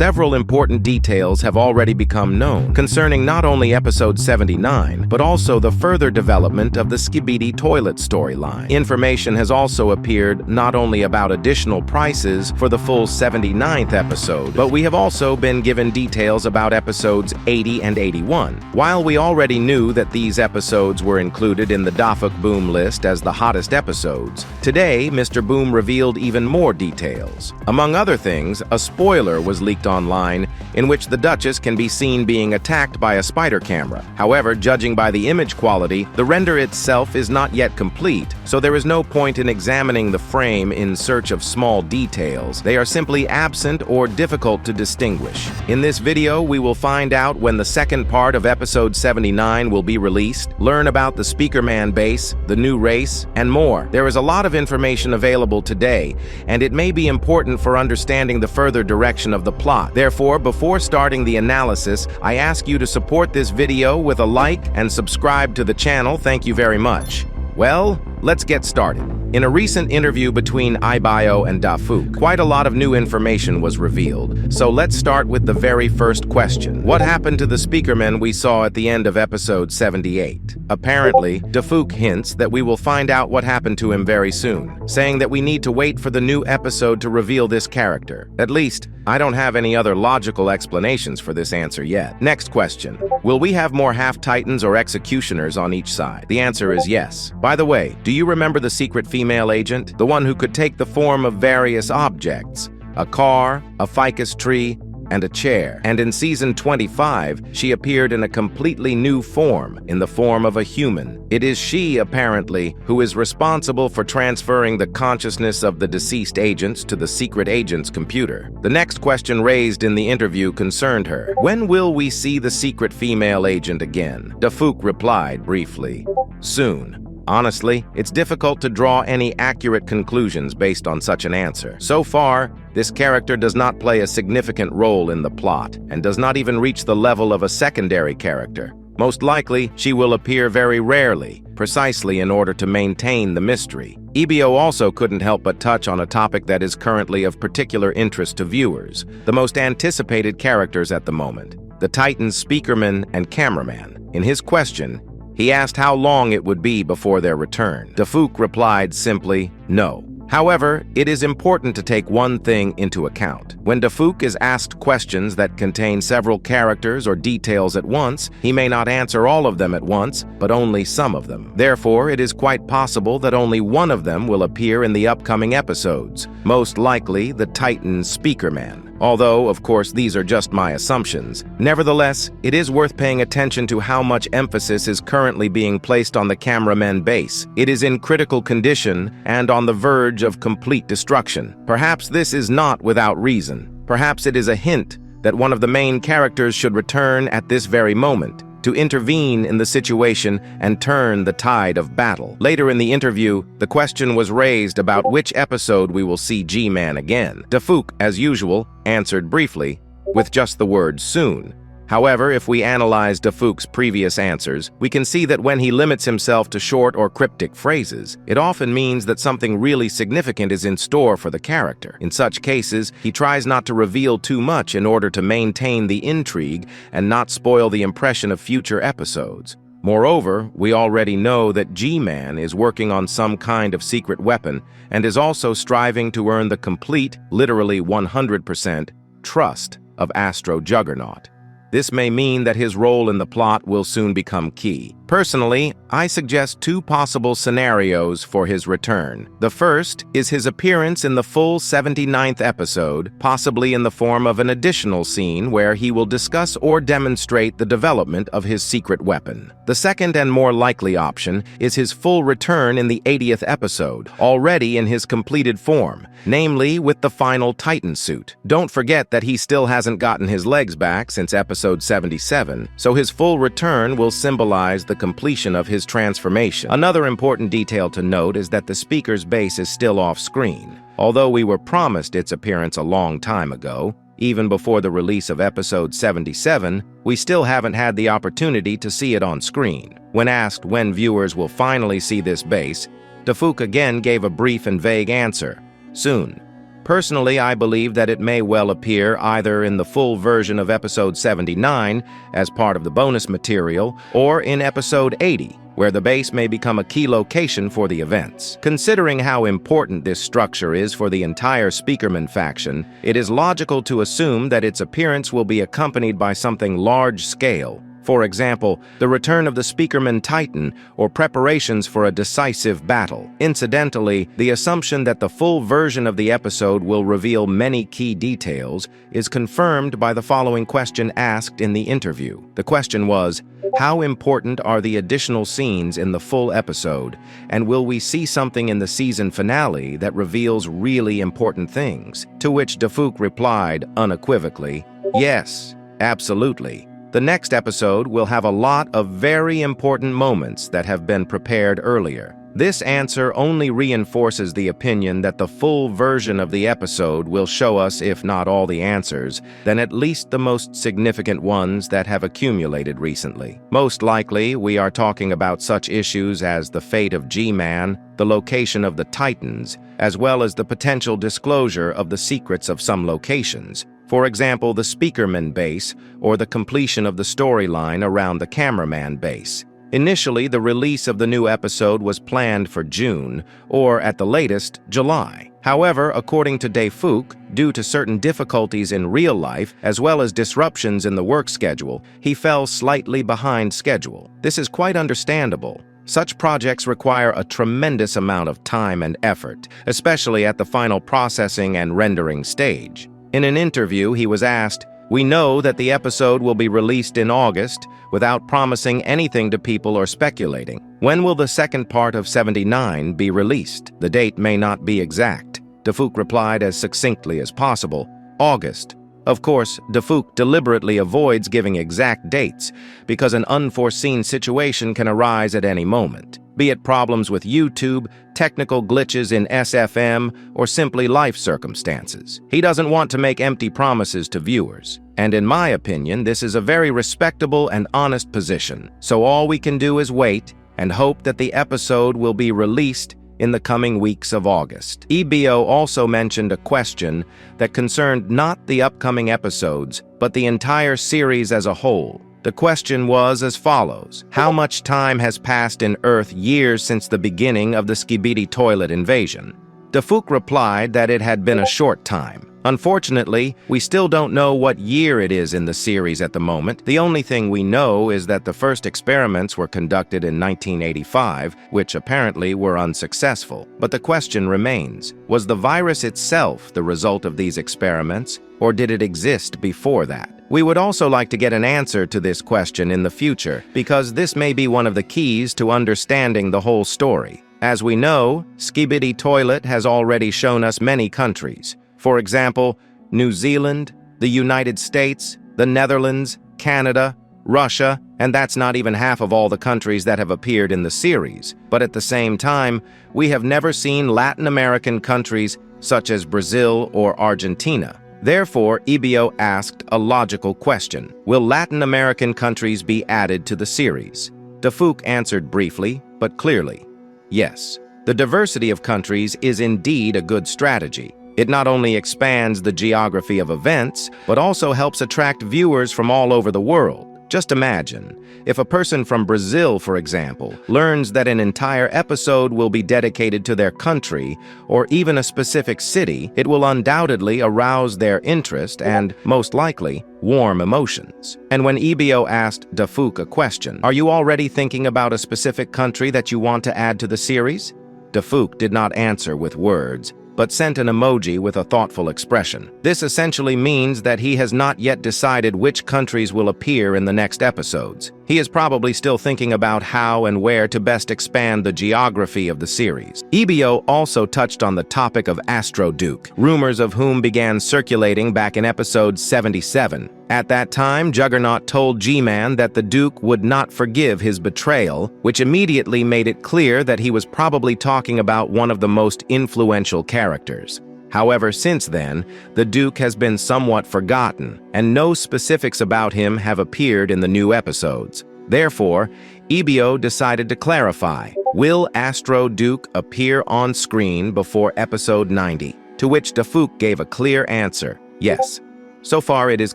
several important details have already become known concerning not only episode 79, but also the further development of the Skibidi Toilet storyline. Information has also appeared not only about additional prices for the full 79th episode, but we have also been given details about episodes 80 and 81. While we already knew that these episodes were included in the Dafuk Boom list as the hottest episodes, today Mr. Boom revealed even more details. Among other things, a spoiler was leaked online in which the Duchess can be seen being attacked by a spider camera. However, judging by the image quality, the render itself is not yet complete, so there is no point in examining the frame in search of small details. They are simply absent or difficult to distinguish. In this video, we will find out when the second part of episode 79 will be released, learn about the Speakerman base, the new race, and more. There is a lot of information available today, and it may be important for understanding the further direction of the plot. Therefore, before starting the analysis, I ask you to support this video with a like and subscribe to the channel. Thank you very much. Well, let's get started. In a recent interview between iBio and Dafuk, quite a lot of new information was revealed. So let's start with the very first question. What happened to the Speakerman we saw at the end of episode 78? Apparently, Dafuk hints that we will find out what happened to him very soon, saying that we need to wait for the new episode to reveal this character. At least, I don't have any other logical explanations for this answer yet. Next question. Will we have more half-titans or executioners on each side? The answer is yes. By the way, do you remember the secret female agent? The one who could take the form of various objects. A car, a ficus tree, and a chair. And in season 25, she appeared in a completely new form, in the form of a human. It is she, apparently, who is responsible for transferring the consciousness of the deceased agents to the secret agent's computer. The next question raised in the interview concerned her. When will we see the secret female agent again? Dafuk replied briefly, soon. Honestly, it's difficult to draw any accurate conclusions based on such an answer. So far, this character does not play a significant role in the plot, and does not even reach the level of a secondary character. Most likely, she will appear very rarely, precisely in order to maintain the mystery. EBO also couldn't help but touch on a topic that is currently of particular interest to viewers, the most anticipated characters at the moment, the Titans Speakerman and Cameraman. In his question, he asked how long it would be before their return. Dafuk replied simply, no. However, it is important to take one thing into account. When Dafuk is asked questions that contain several characters or details at once, he may not answer all of them at once, but only some of them. Therefore, it is quite possible that only one of them will appear in the upcoming episodes, most likely the Titan Speakerman. Although, of course, these are just my assumptions. Nevertheless, it is worth paying attention to how much emphasis is currently being placed on the Cameraman base. It is in critical condition and on the verge of complete destruction. Perhaps this is not without reason. Perhaps it is a hint that one of the main characters should return at this very moment, to intervene in the situation and turn the tide of battle. Later in the interview, the question was raised about which episode we will see G-Man again. Dafuk, as usual, answered briefly, with just the word soon. However, if we analyze Dafuk's previous answers, we can see that when he limits himself to short or cryptic phrases, it often means that something really significant is in store for the character. In such cases, he tries not to reveal too much in order to maintain the intrigue and not spoil the impression of future episodes. Moreover, we already know that G-Man is working on some kind of secret weapon and is also striving to earn the complete, literally 100%, trust of Astro Juggernaut. This may mean that his role in the plot will soon become key. Personally, I suggest two possible scenarios for his return. The first is his appearance in the full 79th episode, possibly in the form of an additional scene where he will discuss or demonstrate the development of his secret weapon. The second and more likely option is his full return in the 80th episode, already in his completed form, namely with the final Titan suit. Don't forget that he still hasn't gotten his legs back since episode 77, so his full return will symbolize the completion of his transformation. Another important detail to note is that the speaker's base is still off-screen. Although we were promised its appearance a long time ago, even before the release of episode 77, we still haven't had the opportunity to see it on screen. When asked when viewers will finally see this base, Dafuk again gave a brief and vague answer, soon. Personally, I believe that it may well appear either in the full version of episode 79 as part of the bonus material, or in episode 80, where the base may become a key location for the events. Considering how important this structure is for the entire Speakerman faction, it is logical to assume that its appearance will be accompanied by something large-scale. For example, the return of the Speakerman Titan or preparations for a decisive battle. Incidentally, the assumption that the full version of the episode will reveal many key details is confirmed by the following question asked in the interview. The question was, how important are the additional scenes in the full episode, and will we see something in the season finale that reveals really important things? To which Dafuk replied unequivocally, yes, absolutely. The next episode will have a lot of very important moments that have been prepared earlier. This answer only reinforces the opinion that the full version of the episode will show us, if not all the answers, then at least the most significant ones that have accumulated recently. Most likely, we are talking about such issues as the fate of G-Man, the location of the Titans, as well as the potential disclosure of the secrets of some locations. For example, the Speakerman base, or the completion of the storyline around the Cameraman base. Initially, the release of the new episode was planned for June, or at the latest, July. However, according to Dafuk, due to certain difficulties in real life, as well as disruptions in the work schedule, he fell slightly behind schedule. This is quite understandable. Such projects require a tremendous amount of time and effort, especially at the final processing and rendering stage. In an interview, he was asked, "We know that the episode will be released in August without promising anything to people or speculating. When will the second part of 79 be released? The date may not be exact." Dafuk replied as succinctly as possible, "August." Of course, Dafuk deliberately avoids giving exact dates because an unforeseen situation can arise at any moment, be it problems with YouTube, technical glitches in SFM, or simply life circumstances. He doesn't want to make empty promises to viewers. And in my opinion, this is a very respectable and honest position. So all we can do is wait and hope that the episode will be released in the coming weeks of August. EBO also mentioned a question that concerned not the upcoming episodes, but the entire series as a whole. The question was as follows: how much time has passed in Earth years since the beginning of the Skibidi Toilet invasion? Dafuk replied that it had been a short time. Unfortunately, we still don't know what year it is in the series at the moment. The only thing we know is that the first experiments were conducted in 1985, which apparently were unsuccessful. But the question remains, was the virus itself the result of these experiments, or did it exist before that? We would also like to get an answer to this question in the future, because this may be one of the keys to understanding the whole story. As we know, Skibidi Toilet has already shown us many countries. For example, New Zealand, the United States, the Netherlands, Canada, Russia, and that's not even half of all the countries that have appeared in the series. But at the same time, we have never seen Latin American countries such as Brazil or Argentina. Therefore, EBO asked a logical question: will Latin American countries be added to the series? Dafuk answered briefly, but clearly, yes. The diversity of countries is indeed a good strategy. It not only expands the geography of events, but also helps attract viewers from all over the world. Just imagine, if a person from Brazil, for example, learns that an entire episode will be dedicated to their country, or even a specific city, it will undoubtedly arouse their interest and, most likely, warm emotions. And when EBO asked Dafuk a question, "Are you already thinking about a specific country that you want to add to the series?" Dafuk did not answer with words, but sent an emoji with a thoughtful expression. This essentially means that he has not yet decided which countries will appear in the next episodes. He is probably still thinking about how and where to best expand the geography of the series. EBO also touched on the topic of Astro Duke, rumors of whom began circulating back in episode 77. At that time, Juggernaut told G-Man that the Duke would not forgive his betrayal, which immediately made it clear that he was probably talking about one of the most influential characters. However, since then, the Duke has been somewhat forgotten, and no specifics about him have appeared in the new episodes. Therefore, EBO decided to clarify, will Astro Duke appear on screen before episode 90? To which Dafouk gave a clear answer, yes. So far, it is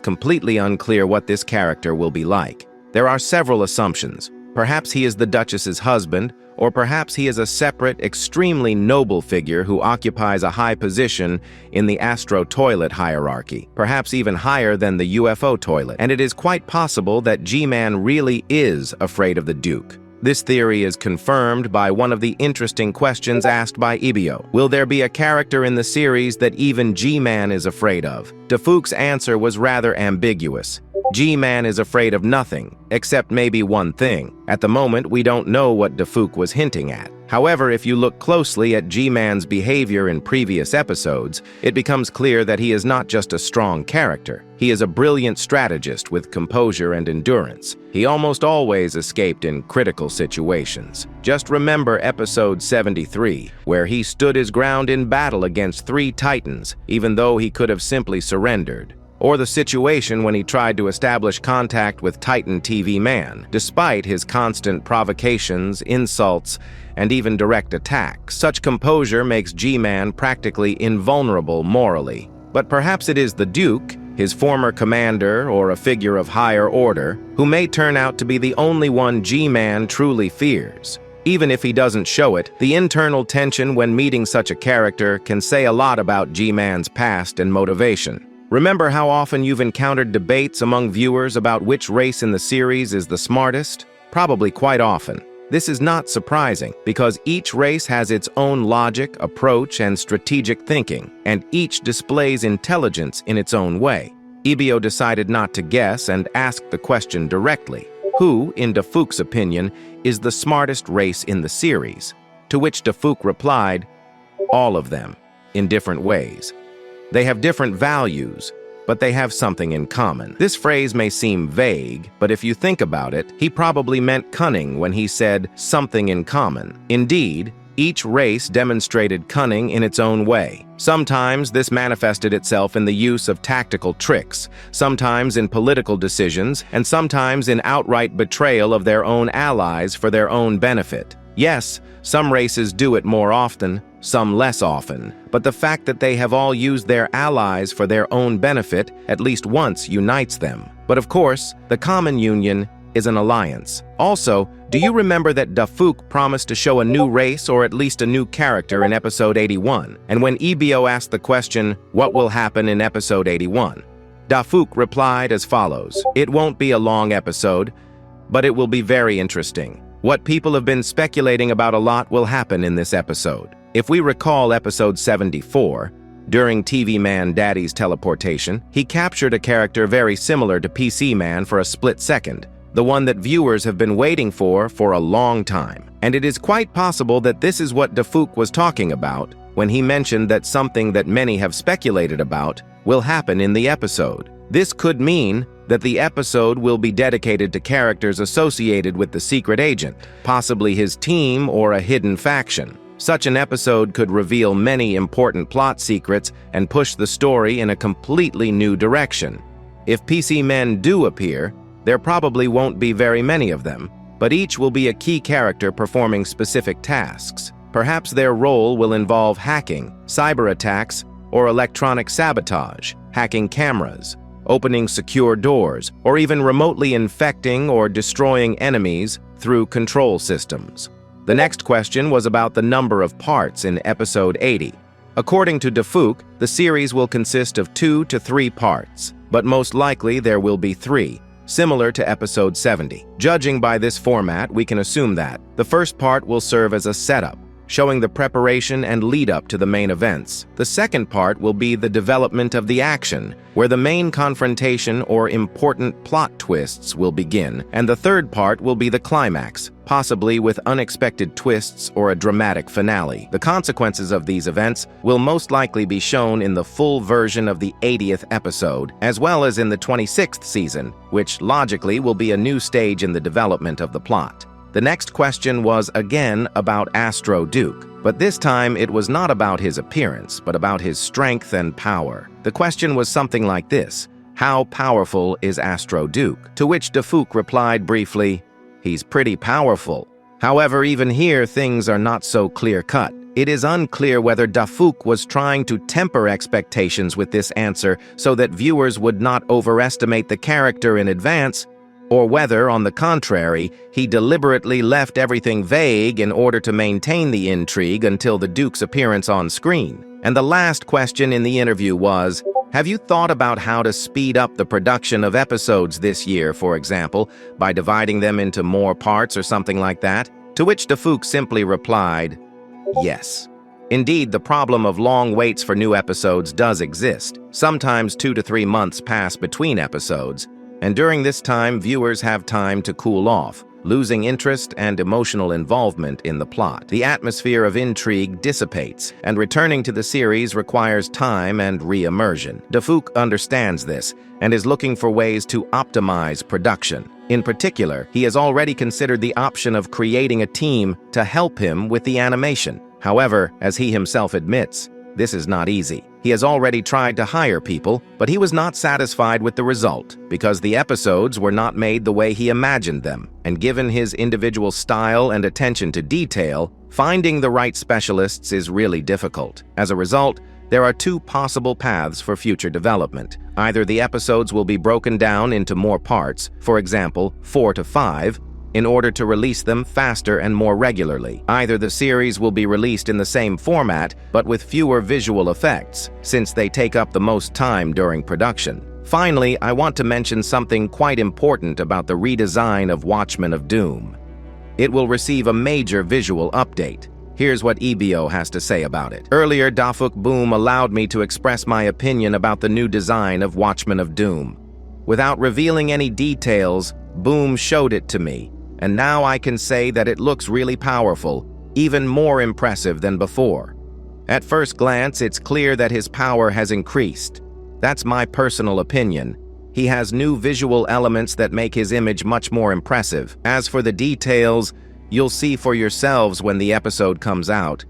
completely unclear what this character will be like. There are several assumptions. Perhaps he is the Duchess's husband, or perhaps he is a separate, extremely noble figure who occupies a high position in the Astro Toilet hierarchy, perhaps even higher than the UFO toilet. And it is quite possible that G-Man really is afraid of the Duke. This theory is confirmed by one of the interesting questions asked by Ibio. Will there be a character in the series that even G-Man is afraid of? Dafouk's answer was rather ambiguous. G-Man is afraid of nothing, except maybe one thing. At the moment, we don't know what Dafouk was hinting at. However, if you look closely at G-Man's behavior in previous episodes, it becomes clear that he is not just a strong character. He is a brilliant strategist with composure and endurance. He almost always escaped in critical situations. Just remember episode 73, where he stood his ground in battle against 3 Titans, even though he could have simply surrendered. Or the situation when he tried to establish contact with Titan TV Man, despite his constant provocations, insults, and even direct attacks. Such composure makes G-Man practically invulnerable morally. But perhaps it is the Duke, his former commander or a figure of higher order, who may turn out to be the only one G-Man truly fears. Even if he doesn't show it, the internal tension when meeting such a character can say a lot about G-Man's past and motivation. Remember how often you've encountered debates among viewers about which race in the series is the smartest? Probably quite often. This is not surprising, because each race has its own logic, approach, and strategic thinking, and each displays intelligence in its own way. Ibio decided not to guess and asked the question directly. Who, in Dafouk's opinion, is the smartest race in the series? To which Dafouk replied, all of them, in different ways. They have different values, but they have something in common. This phrase may seem vague, but if you think about it, he probably meant cunning when he said something in common. Indeed, each race demonstrated cunning in its own way. Sometimes this manifested itself in the use of tactical tricks, sometimes in political decisions, and sometimes in outright betrayal of their own allies for their own benefit. Yes, some races do it more often, some less often, but the fact that they have all used their allies for their own benefit at least once unites them. But of course, the common union is an alliance. Also, do you remember that Dafouk promised to show a new race or at least a new character in episode 81? And when Ibio asked the question, what will happen in episode 81? Dafouk replied as follows, it won't be a long episode, but it will be very interesting. What people have been speculating about a lot will happen in this episode. If we recall episode 74, during TV Man Daddy's teleportation, he captured a character very similar to PC Man for a split second, the one that viewers have been waiting for a long time. And it is quite possible that this is what Dafouk was talking about when he mentioned that something that many have speculated about will happen in the episode. This could mean that the episode will be dedicated to characters associated with the secret agent, possibly his team or a hidden faction. Such an episode could reveal many important plot secrets and push the story in a completely new direction. If PC men do appear, there probably won't be very many of them, but each will be a key character performing specific tasks. Perhaps their role will involve hacking, cyber attacks, or electronic sabotage, hacking cameras, opening secure doors, or even remotely infecting or destroying enemies through control systems. The next question was about the number of parts in episode 80. According to Dafouk, the series will consist of 2 to 3 parts, but most likely there will be 3, similar to episode 70. Judging by this format, we can assume that the first part will serve as a setup, showing the preparation and lead-up to the main events. The second part will be the development of the action, where the main confrontation or important plot twists will begin, and the third part will be the climax, possibly with unexpected twists or a dramatic finale. The consequences of these events will most likely be shown in the full version of the 80th episode, as well as in the 26th season, which logically will be a new stage in the development of the plot. The next question was again about Astro Duke, but this time it was not about his appearance, but about his strength and power. The question was something like this: how powerful is Astro Duke? To which Dafouk replied briefly, he's pretty powerful. However, even here things are not so clear-cut. It is unclear whether Dafuk was trying to temper expectations with this answer so that viewers would not overestimate the character in advance, or whether, on the contrary, he deliberately left everything vague in order to maintain the intrigue until the Duke's appearance on screen. And the last question in the interview was, have you thought about how to speed up the production of episodes this year, for example, by dividing them into more parts or something like that? To which Dafuk simply replied, yes. Indeed, the problem of long waits for new episodes does exist. Sometimes 2 to 3 months pass between episodes, and during this time, viewers have time to cool off, losing interest and emotional involvement in the plot. The atmosphere of intrigue dissipates, and returning to the series requires time and re-immersion. Dafuk understands this and is looking for ways to optimize production. In particular, he has already considered the option of creating a team to help him with the animation. However, as he himself admits, this is not easy. He has already tried to hire people, but he was not satisfied with the result because the episodes were not made the way he imagined them, and given his individual style and attention to detail, finding the right specialists is really difficult. As a result, there are 2 possible paths for future development. Either the episodes will be broken down into more parts, for example, 4 to 5, in order to release them faster and more regularly. Either the series will be released in the same format, but with fewer visual effects, since they take up the most time during production. Finally, I want to mention something quite important about the redesign of Watchmen of Doom. It will receive a major visual update. Here's what EBO has to say about it. Earlier, Dafuk Boom allowed me to express my opinion about the new design of Watchmen of Doom. Without revealing any details, Boom showed it to me, and now I can say that it looks really powerful, even more impressive than before. At first glance, it's clear that his power has increased. That's my personal opinion. He has new visual elements that make his image much more impressive. As for the details, you'll see for yourselves when the episode comes out.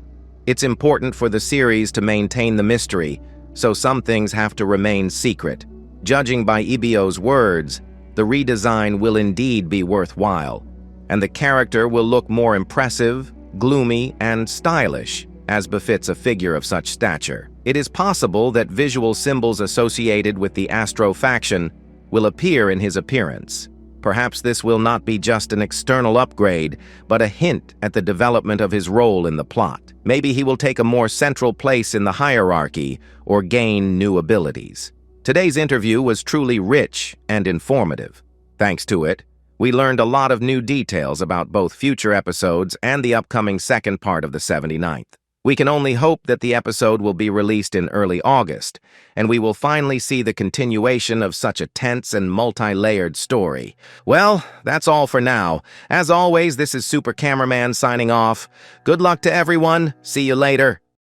It's important for the series to maintain the mystery, so some things have to remain secret. Judging by EBO's words, the redesign will indeed be worthwhile, and the character will look more impressive, gloomy, and stylish, as befits a figure of such stature. It is possible that visual symbols associated with the Astro faction will appear in his appearance. Perhaps this will not be just an external upgrade, but a hint at the development of his role in the plot. Maybe he will take a more central place in the hierarchy or gain new abilities. Today's interview was truly rich and informative. Thanks to it, we learned a lot of new details about both future episodes and the upcoming second part of the 79th. We can only hope that the episode will be released in early August, and we will finally see the continuation of such a tense and multi-layered story. Well, that's all for now. As always, this is Super Cameraman signing off. Good luck to everyone. See you later.